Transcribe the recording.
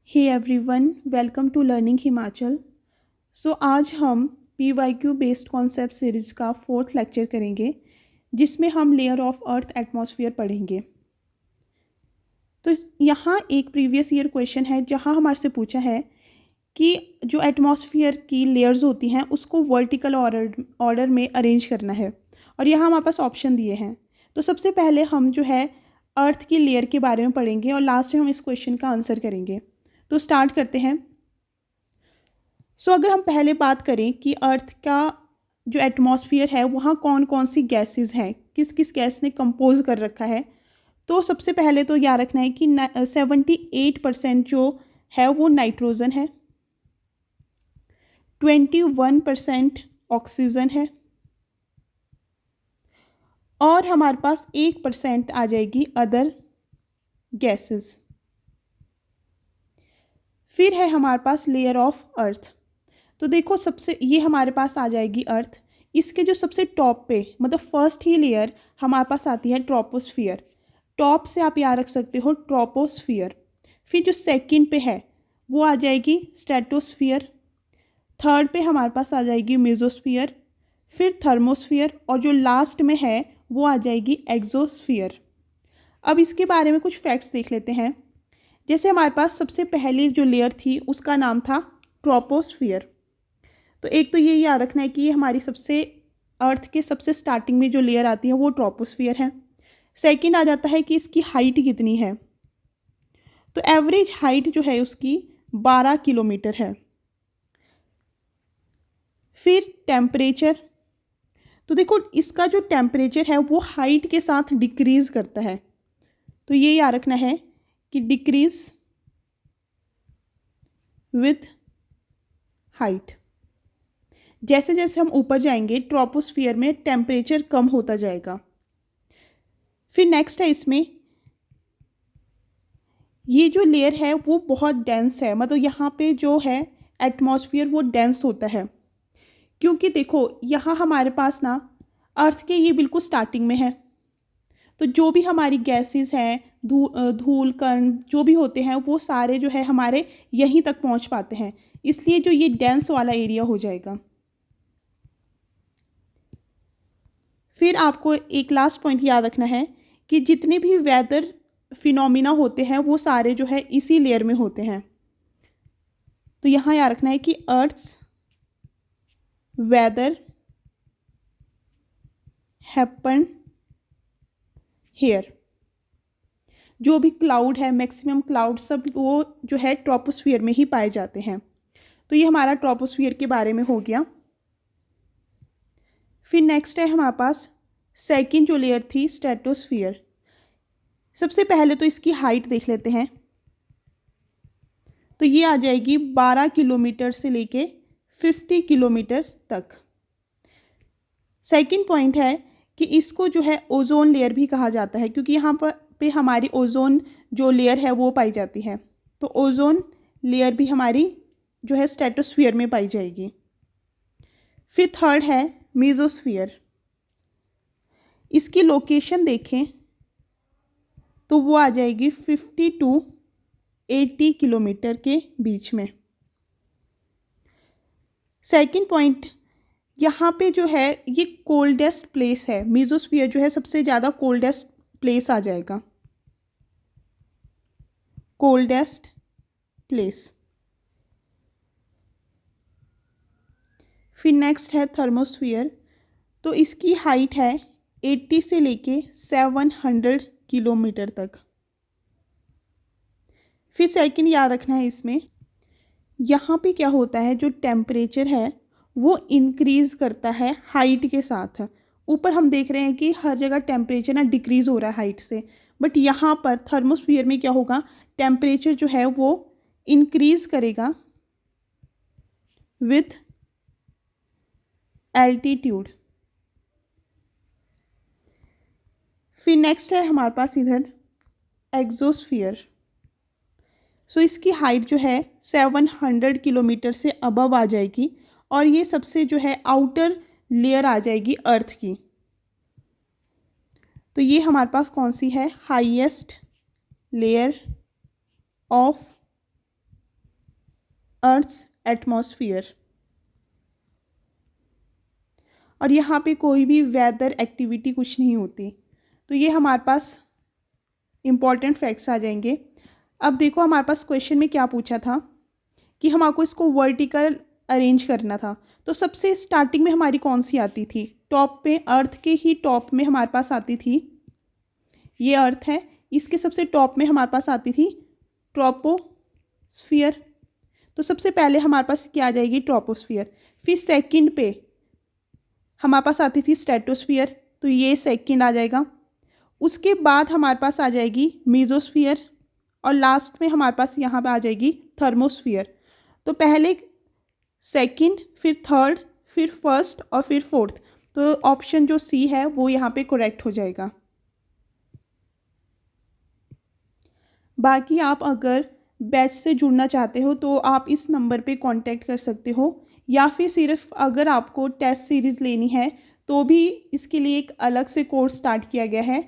Hey everyone, welcome to learning Himachal. आज हम PYQ based concept series का 4th लेक्चर करेंगे, जिसमें हम लेयर ऑफ अर्थ एटमॉस्फेयर पढ़ेंगे। तो यहाँ एक प्रीवियस ईयर क्वेश्चन है जहाँ हमारे से पूछा है कि जो एटमॉस्फेयर की लेयर्स होती हैं उसको वर्टिकल ऑर्डर में अरेंज करना है, और यहाँ हमारे पास ऑप्शन दिए हैं। तो सबसे पहले हम जो है अर्थ की लेयर के बारे में पढ़ेंगे और लास्ट में हम इस क्वेश्चन का आंसर करेंगे। तो स्टार्ट करते हैं। अगर हम पहले बात करें कि अर्थ का जो एटमॉस्फेयर है वहाँ कौन कौन सी गैसेस हैं, किस किस गैस ने कंपोज कर रखा है, तो सबसे पहले तो याद रखना है कि 78% जो है वो नाइट्रोजन है, 21% ऑक्सीजन है, और हमारे पास 1% आ जाएगी अदर गैसेस। फिर है हमारे पास लेयर ऑफ अर्थ। तो देखो, सबसे ये हमारे पास आ जाएगी अर्थ। इसके जो सबसे टॉप पे मतलब फर्स्ट ही लेयर हमारे पास आती है ट्रोपोस्फियर। टॉप से आप याद रख सकते हो ट्रोपोस्फियर। फिर जो सेकंड पे है वो आ जाएगी स्ट्रेटोस्फियर। थर्ड पे हमारे पास आ जाएगी मेसोस्फियर, फिर थर्मोस्फियर, और जो लास्ट में है वो आ जाएगी एक्सोस्फियर। अब इसके बारे में कुछ फैक्ट्स देख लेते हैं। जैसे हमारे पास सबसे पहली जो लेयर थी उसका नाम था ट्रोपोस्फियर। तो एक तो ये याद रखना है कि ये हमारी सबसे अर्थ के सबसे स्टार्टिंग में जो लेयर आती है वो ट्रोपोस्फियर है। सेकंड आ जाता है कि इसकी हाइट कितनी है। तो एवरेज हाइट जो है उसकी 12 किलोमीटर है। फिर टेम्परेचर, तो देखो इसका जो टेम्परेचर है वो हाइट के साथ डिक्रीज करता है। तो ये याद रखना है कि डिक्रीज विथ हाइट। जैसे जैसे हम ऊपर जाएंगे ट्रोपोस्फियर में टेम्परेचर कम होता जाएगा। फिर नेक्स्ट है इसमें ये जो लेयर है वो बहुत डेंस है, मतलब यहाँ पे जो है एटमॉस्फेयर वो डेंस होता है, क्योंकि देखो यहाँ हमारे पास ना अर्थ के ये बिल्कुल स्टार्टिंग में है। तो जो भी हमारी गैसेस हैं, धूल कण जो भी होते हैं वो सारे जो है हमारे यहीं तक पहुँच पाते हैं, इसलिए जो ये डेंस वाला एरिया हो जाएगा। फिर आपको एक लास्ट पॉइंट याद रखना है कि जितने भी वेदर फिनोमिना होते हैं वो सारे जो है इसी लेयर में होते हैं। तो यहाँ याद रखना है कि अर्थ्स वेदर हैपन हेयर। जो भी क्लाउड है, मैक्सिमम क्लाउड सब वो जो है ट्रोपोस्फियर में ही पाए जाते हैं। तो ये हमारा ट्रोपोस्फियर के बारे में हो गया। फिर नेक्स्ट है हमारे पास सेकंड जो लेयर थी स्ट्रेटोस्फियर। सबसे पहले तो इसकी हाइट देख लेते हैं। तो ये आ जाएगी 12 किलोमीटर से लेके 50 किलोमीटर तक। सेकंड पॉइंट है कि इसको जो है ओजोन लेयर भी कहा जाता है, क्योंकि यहाँ पे हमारी ओजोन जो लेयर है वो पाई जाती है। तो ओजोन लेयर भी हमारी जो है स्ट्रेटोस्फियर में पाई जाएगी। फिर थर्ड है मेसोस्फियर। इसकी लोकेशन देखें तो वो आ जाएगी 50 टू 80 किलोमीटर के बीच में। सेकंड पॉइंट, यहाँ पे जो है ये कोल्डेस्ट प्लेस है। मेसोस्फियर जो है सबसे ज़्यादा कोल्डेस्ट प्लेस आ जाएगा, कोल्डेस्ट प्लेस। फिर नेक्स्ट है थर्मोस्फियर। तो इसकी हाइट है 80 से लेके 700 किलोमीटर तक। फिर सेकंड याद रखना है इसमें, यहाँ पे क्या होता है, जो टेम्परेचर है वो इंक्रीज़ करता है हाइट के साथ। ऊपर हम देख रहे हैं कि हर जगह टेम्परेचर ना डिक्रीज़ हो रहा है हाइट से, बट यहाँ पर थर्मोस्फियर में क्या होगा, टेम्परेचर जो है वो इंक्रीज़ करेगा विथ एल्टीट्यूड। फिर नेक्स्ट है हमारे पास इधर एक्सोस्फियर। इसकी हाइट जो है 700 किलोमीटर से अबव आ जाएगी, और ये सबसे जो है आउटर लेयर आ जाएगी अर्थ की। तो ये हमारे पास कौन सी है, highest layer of Earth's atmosphere. और यहाँ पे कोई भी वेदर एक्टिविटी कुछ नहीं होती। तो ये हमारे पास इम्पॉर्टेंट फैक्ट्स आ जाएंगे। अब देखो हमारे पास क्वेश्चन में क्या पूछा था कि हमको इसको वर्टिकल अरेंज करना था। तो सबसे स्टार्टिंग में हमारी कौन सी आती थी, टॉप पे, अर्थ के ही टॉप में हमारे पास आती थी, ये अर्थ है, इसके सबसे टॉप में हमारे पास आती थी ट्रोपोस्फियर। तो सबसे पहले हमारे पास क्या आ जाएगी, ट्रोपोस्फियर। फिर सेकंड पे हमारे पास आती थी स्ट्रेटोस्फियर, तो ये सेकंड आ जाएगा। उसके बाद हमारे पास आ जाएगी मीजोस्फियर, और लास्ट में हमारे पास यहाँ पे आ जाएगी थर्मोस्फियर। तो पहले सेकंड, फिर थर्ड, फिर फर्स्ट और फिर फोर्थ। तो ऑप्शन जो सी है वो यहाँ पे करेक्ट हो जाएगा। बाकी आप अगर बैच से जुड़ना चाहते हो तो आप इस नंबर पे कांटेक्ट कर सकते हो, या फिर सिर्फ अगर आपको टेस्ट सीरीज़ लेनी है तो भी इसके लिए एक अलग से कोर्स स्टार्ट किया गया है।